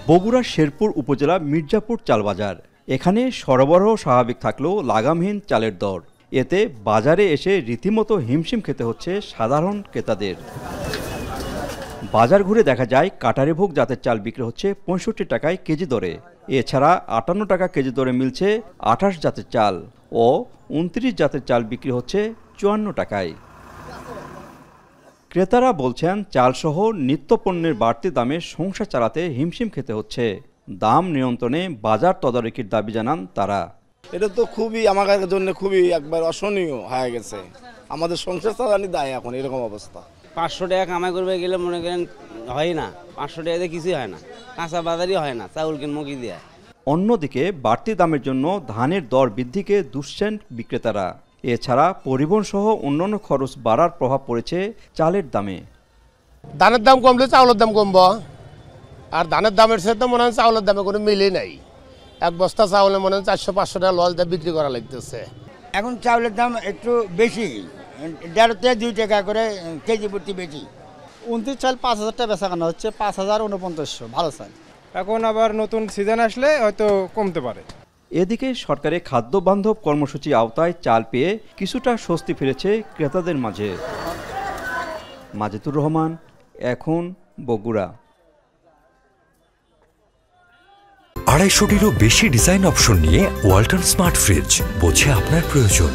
বগুড়ার শেরপুর উপজেলা মির্জাপুর চাল বাজার। এখানে সরবরাহ স্বাভাবিক থাকলেও লাগামহীন চালের দর, এতে বাজারে এসে রীতিমতো হিমশিম খেতে হচ্ছে সাধারণ ক্রেতাদের। বাজার ঘুরে দেখা যায় কাটারিভোগ জাতের চাল বিক্রি হচ্ছে ৬৫ টাকায় কেজি দরে। এছাড়া ৫৮ টাকা কেজি দরে মিলছে ২৮ জাতের চাল ও ২৯ জাতের চাল বিক্রি হচ্ছে ৫৪ টাকায়। ক্রেতারা বলছেন চালসহ নিত্যপণ্যের বাড়তি দামে সংসার চালাতে হিমশিম খেতে হচ্ছে। দাম নিয়ন্ত্রণে বাজার তদারকির দাবি জানান তারা। এটা তো খুবই আমাদের জন্য খুবই একবার অসহনীয় হয়ে গেছে। আমাদের সংসার চালানি দায় এখন এরকম অবস্থা। ৫০০ টাকা কামাই করবে গেলে মনে করেন হয় না, ৫০০ টাকাতে কিছুই হয় না, কাঁচা বাজারই হয় না, চাউল কিনবো কি দিয়ে। অন্যদিকে বাড়তি দামের জন্য ধানের দর বৃদ্ধিকে দুষছেন বিক্রেতারা। এছাড়া পরিবহন সহ অন্যান্য খরচ বাড়ার প্রভাব পড়েছে চালের দামে। ধানের দাম কমলে চাউলের দাম কমবো, আর ধানের দামের সাথে মনে হয় চাউলের দামে কোনো মিলে নাই। এক বস্তা চাউলে মনে হয় ৪০০-৫০০ টাকা লস দিয়ে বিক্রি করা লাগতেছে। এখন চাউলের দাম একটু বেশি, ১.৫ থেকে ২ টাকা করে কেজি প্রতি বেশি। ২৯ চাল ৫,০০০ টাকা বেচা কেনা হচ্ছে, ৫,৪৯০ ভালো চাল। এখন আবার নতুন সিজন আসলে হয়তো কমতে পারে। এদিকে সরকারের খাদ্য বান্ধব কর্মসূচি আওতায় চাল পেয়ে কিছুটা স্বস্তি ফিরেছে ক্রেতাদের মাঝে। মাজেদুর রহমান, এখন বগুড়া। ২৫০টিরও বেশি ডিজাইন অপশন নিয়ে ওয়ালটন স্মার্ট ফ্রিজ, বোঝে আপনার প্রয়োজন।